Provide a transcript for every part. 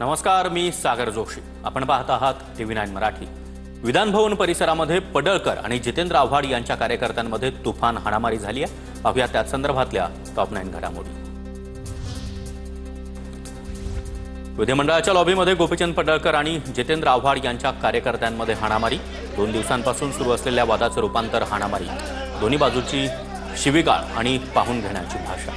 नमस्कार, मी सागर जोशी. आपण पाहत आहात TV9 मराठी. विधानभवन परिसरामध्ये पडळकर आणि जितेंद्र आव्हाड यांच्या कार्यकर्त्यांमध्ये तुफान हाणामारी झाली आहे. पाहूया त्या संदर्भातल्या टॉप 9 घडामोडी. विधिमंडळाच्या लॉबीमध्ये गोपीचंद पडळकर आणि जितेंद्र आव्हाड यांच्या कार्यकर्त्यांमध्ये हाणामारी. 2 दिवसांपासून सुरू असलेल्या वादाचं रूपांतर हाणामारी. दोन्ही बाजूची शिवीगाळ आणि पाहून घेण्याची भाषा.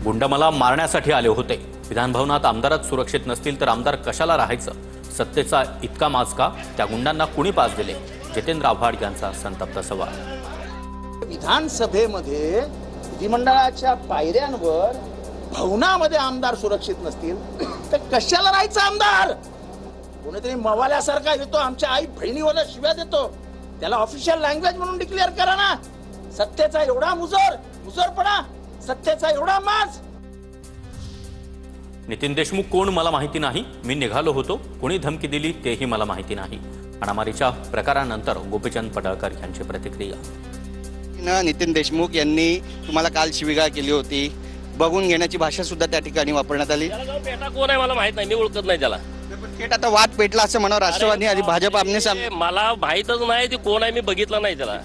गुंड मला मारण्यासाठी आले होते. विधानभवनात आमदारच सुरक्षित नसतील तर आमदार कशाला राहायचं? सत्तेचा इतका माज का? त्या गुंडांना कुणी पास दिले? जितेंद्र आव्हाड यांचा संतप्त सवाल. विधानसभेमध्ये विधिमंडळाच्या पायऱ्यांवर भवनामध्ये आमदार सुरक्षित नसतील तर कशाला राहायचं आमदार? कोणीतरी मवाल्यासारखा येतो, आमच्या आई बहिणीवर शिव्या देतो, त्याला ऑफिशियल लँग्वेज म्हणून डिक्लेअर करा ना. सत्तेचा एवढा मुजरपणा, सत्तेचा एवढा माज. नितीन देशमुख कोण मला माहिती नाही. मी निघालो होतो. कोणी धमकी दिली तेही मला माहिती नाही. हाणामारीच्या प्रकारानंतर गोपीचंद पडळकर यांची प्रतिक्रिया. नितीन देशमुख यांनी तुम्हाला काल शिवीगाळ केली होती. बघून घेण्याची भाषा सुद्धा त्या ठिकाणी वापरण्यात आली. पेटा कोण आहे मला माहित नाही, मी ओळखत नाही त्याला. थेट आता वाद पेटला असं म्हणावं राष्ट्रवादी आणि भाजप आमने सामने. मला माहितच नाही ते कोण आहे, मी बघितलं नाही त्याला.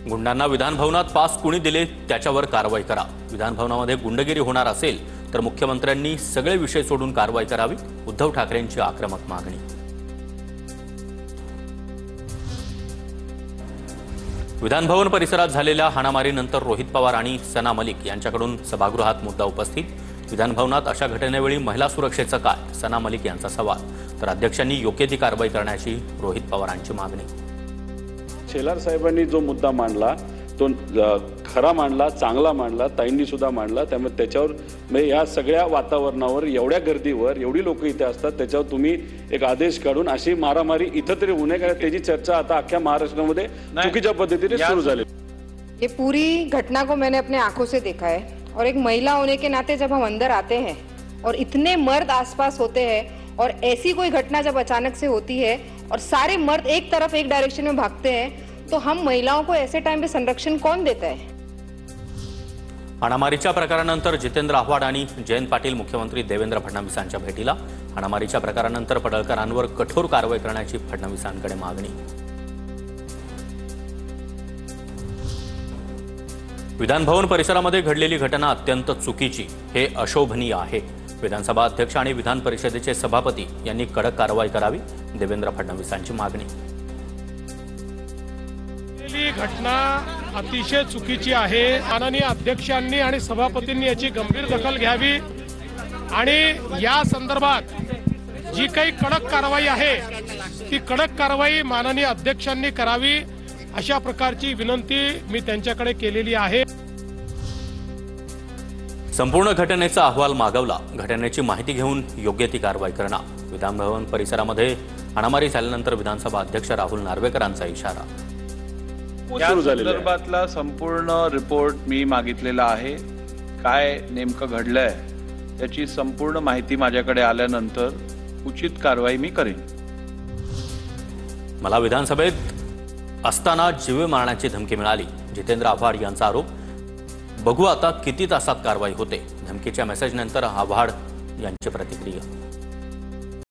गुंडांना विधानभवनात पास कुणी दिले त्याच्यावर कारवाई करा. विधानभवनामध्ये गुंडगिरी होणार असेल तर मुख्यमंत्र्यांनी सगळे विषय सोडून कारवाई करावी. उद्धव ठाकरेंची आक्रमक मागणी. विधानभवन परिसरात झालेल्या हाणामारीनंतर रोहित पवार आणि सना मलिक यांच्याकडून सभागृहात मुद्दा उपस्थित. विधानभवनात अशा घटनेवेळी महिला सुरक्षेचं काय? सना मलिक यांचा सवाल. तर अध्यक्षांनी योग्य ती कारवाई करण्याची रोहित पवारांची मागणी. शेलार साहेबांनी जो मुद्दा मांडला तो खरा मांडला, चांगला मांडला, ताईंनी सुद्धा मांडला. त्यामुळे त्याच्यावर म्हणजे या सगळ्या वातावरणावर, एवढ्या गर्दीवर, एवढी लोक इथे असतात, त्याच्यावर तुम्ही एक आदेश काढून अशी मारामारी इथं तरी होऊ नये, कारण त्याची चर्चा आता अख्ख्या महाराष्ट्रामध्ये चुकीच्या पद्धतीने सुरू झाली. ये पूरी घटना को मैंने अपने आंखों से देखा है और एक महिला होने के नाते जब हम अंदर आते हैं और इतने मर्द आसपास होते हैं और ऐसी कोई घटना जब अचानक से होती है और सारे मर्द एक तरफ एक डायरेक्शन में भागते हैं तो हम महिलाओं को ऐसे टाइम पे संरक्षण कौन देता है? हाणामारीच्या प्रकारानंतर जितेंद्र आव्हाड आणि जयंत पाटील मुख्यमंत्री देवेंद्र फडणवीसांच्या भेटीला. हाणामारीच्या प्रकारानंतर पडळकरांवर कठोर कारवाई करण्याची फडणवीसांकडे मागणी. विधानभवन परिसरामध्ये घडलेली घटना अत्यंत चुकीची, हे अशोभनीय आहे. विधानसभा अध्यक्ष आणि विधान परिषदेचे सभापती यांनी कडक कारवाई करावी. देवेंद्र फडणवीसांची मागणी. घटना अतिशय चुकीची आहे. माननीय अध्यक्षांनी आणि सभापतींनी याची गंभीर दखल घ्यावी आणि या संदर्भात जी काही कडक कारवाई आहे ती कडक कारवाई माननीय अध्यक्षांनी करावी, अशा प्रकारची विनंती मी त्यांच्याकडे केलेली आहे. संपूर्ण घटनेचा अहवाल मागवला. घटनेची माहिती घेऊन योग्य ती कारवाई करणार. विधानभवन परिसरामध्ये हाणामारी झाल्यानंतर विधानसभा अध्यक्ष राहुल नार्वेकरांचा इशारा. या संदर्भातला संपूर्ण रिपोर्ट मी मागितलेला आहे. काय नेमकं घडलंय त्याची संपूर्ण माहिती माझ्याकडे आल्यानंतर उचित कारवाई मी करेन. मला विधानसभेत असताना जीवे मारण्याची धमकी मिळाली. जितेंद्र आव्हाड यांचा आरोप. बघू आता किती तासात कारवाई होते. धमकीच्या मेसेजनंतर आव्हाड यांची प्रतिक्रिया.